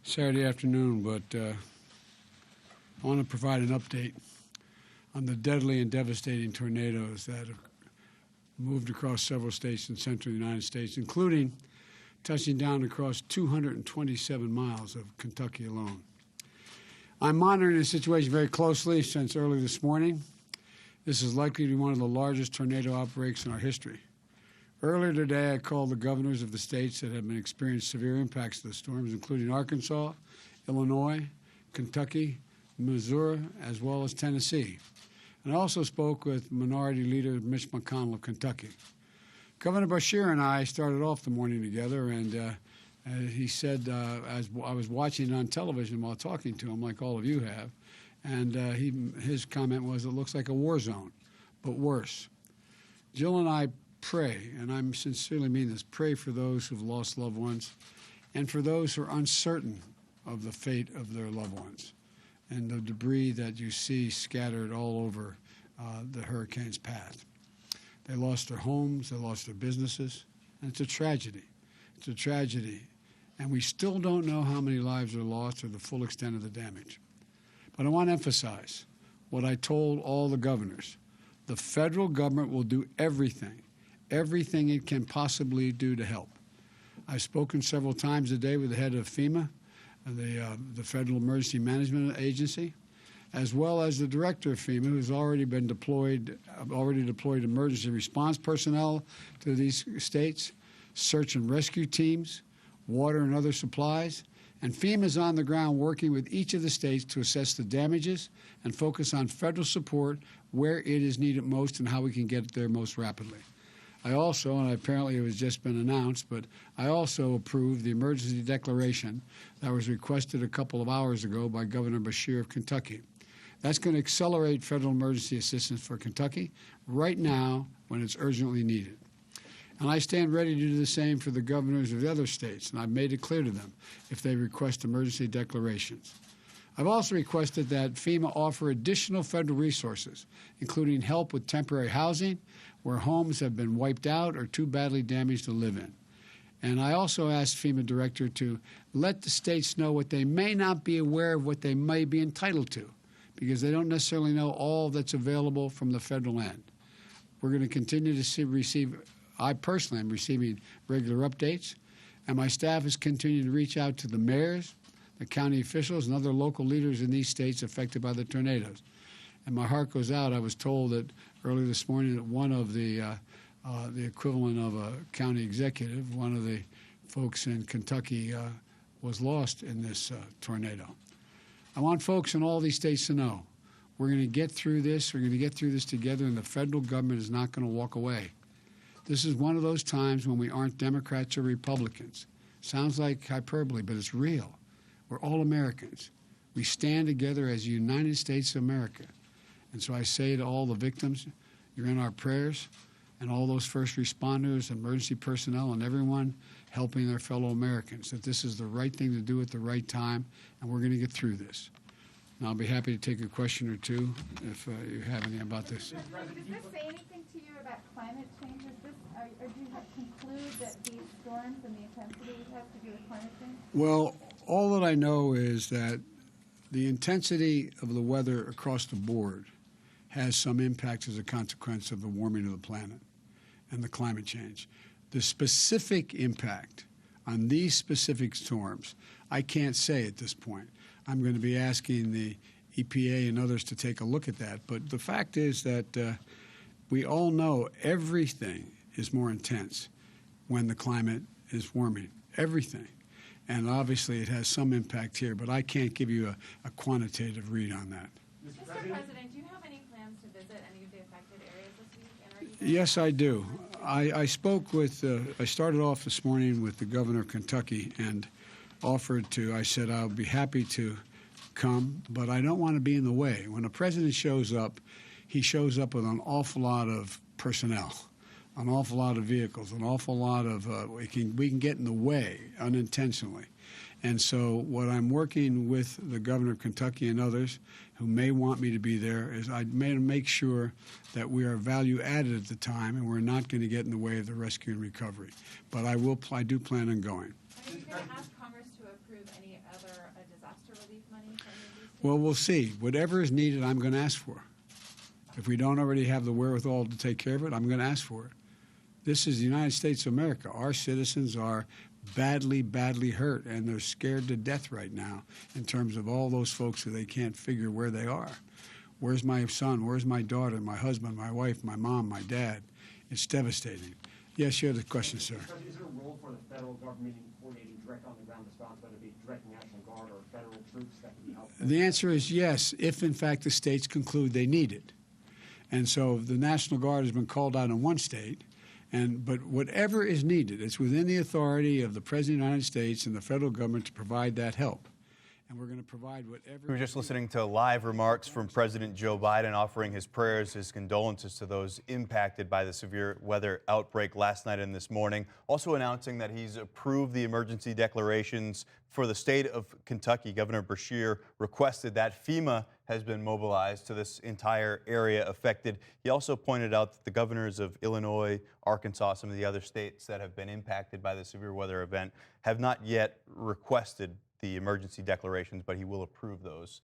Saturday afternoon, but I want to provide an update on the deadly and devastating tornadoes that have moved across several states in central United States, including touching down across 227 miles of Kentucky alone. I'm monitoring the situation very closely since early this morning. This is likely to be one of the largest tornado outbreaks in our history. Earlier today, I called the governors of the states that have been experiencing severe impacts of the storms, including Arkansas, Illinois, Kentucky, Missouri, as well as Tennessee. And I also spoke with Minority Leader Mitch McConnell of Kentucky. Governor Beshear and I started off the morning together, and he said, as I was watching it on television while talking to him, like all of you have, and his comment was, it looks like a war zone, but worse. Jill and I pray, and I sincerely mean this, pray for those who've lost loved ones and for those who are uncertain of the fate of their loved ones and the debris that you see scattered all over the hurricane's path. They lost their homes, they lost their businesses, and it's a tragedy. It's a tragedy, and we still don't know how many lives are lost or the full extent of the damage. But I want to emphasize what I told all the governors. The federal government will do everything it can possibly do to help. I've spoken several times today with the head of FEMA, the Federal Emergency Management Agency, as well as the director of FEMA, who's already deployed emergency response personnel to these states, search and rescue teams, water and other supplies. And FEMA is on the ground working with each of the states to assess the damages and focus on federal support where it is needed most and how we can get there most rapidly. I also, and apparently it has just been announced, but I also approved the emergency declaration that was requested a couple of hours ago by Governor Beshear of Kentucky. That's going to accelerate federal emergency assistance for Kentucky right now when it's urgently needed. And I stand ready to do the same for the governors of the other states, and I've made it clear to them if they request emergency declarations. I've also requested that FEMA offer additional federal resources, including help with temporary housing where homes have been wiped out or too badly damaged to live in. And I also asked FEMA director to let the states know what they may not be aware of, what they may be entitled to, because they don't necessarily know all that's available from the federal end. We're going to continue to I personally am receiving regular updates, and my staff is continuing to reach out to the mayors, the county officials, and other local leaders in these states affected by the tornadoes. And my heart goes out. I was told that early this morning that one of the equivalent of a county executive, one of the folks in Kentucky, was lost in this tornado. I want folks in all these states to know we're going to get through this. We're going to get through this together, and the federal government is not going to walk away. This is one of those times when we aren't Democrats or Republicans. Sounds like hyperbole, but it's real. We're all Americans. We stand together as the United States of America. And so I say to all the victims, you're in our prayers, and all those first responders, emergency personnel, and everyone helping their fellow Americans, that this is the right thing to do at the right time, and we're going to get through this. And I'll be happy to take a question or two if you have any about this. Does this say anything to you about climate change? Or do you conclude that these storms and the intensity have to do with climate change? Well, all that I know is that the intensity of the weather across the board has some impacts as a consequence of the warming of the planet and the climate change. The specific impact on these specific storms, I can't say at this point. I'm going to be asking the EPA and others to take a look at that. But the fact is that we all know everything is more intense when the climate is warming, everything. And obviously it has some impact here, but I can't give you a quantitative read on that. Mr. President, do you have any plans to visit any of the affected areas this week? And Yes, I do. I spoke with, I started off this morning with the governor of Kentucky and I said I'll be happy to come, but I don't want to be in the way. When a president shows up, he shows up with an awful lot of personnel, an awful lot of vehicles, an awful lot of, we can get in the way unintentionally. And so what I'm working with the governor of Kentucky and others who may want me to be there is I may make sure that we are value added at the time and we're not going to get in the way of the rescue and recovery. But I do plan on going. Are you going to ask Congress to approve approve any other disaster relief money for any of these states? Well, we'll see. Whatever is needed, I'm going to ask for. If we don't already have the wherewithal to take care of it, I'm going to ask for it. This is the United States of America. Our citizens are badly, badly hurt, and they're scared to death right now in terms of all those folks who they can't figure where they are. Where's my son? Where's my daughter, my husband, my wife, my mom, my dad? It's devastating. Yes, you had a question, sir. Is there a role for the federal government in coordinating direct on-the-ground response, whether it be direct National Guard or federal troops that can be helpful? The answer is yes, if in fact the states conclude they need it. And so the National Guard has been called out in one state, but whatever is needed, it's within the authority of the President of the United States and the federal government to provide that help. And we're going to provide whatever. We were just listening to live remarks from President Joe Biden offering his prayers, his condolences to those impacted by the severe weather outbreak last night and this morning. Also announcing that he's approved the emergency declarations for the state of Kentucky. Governor Beshear requested that. FEMA has been mobilized to this entire area affected. He also pointed out that the governors of Illinois, Arkansas, some of the other states that have been impacted by the severe weather event have not yet requested the emergency declarations, but he will approve those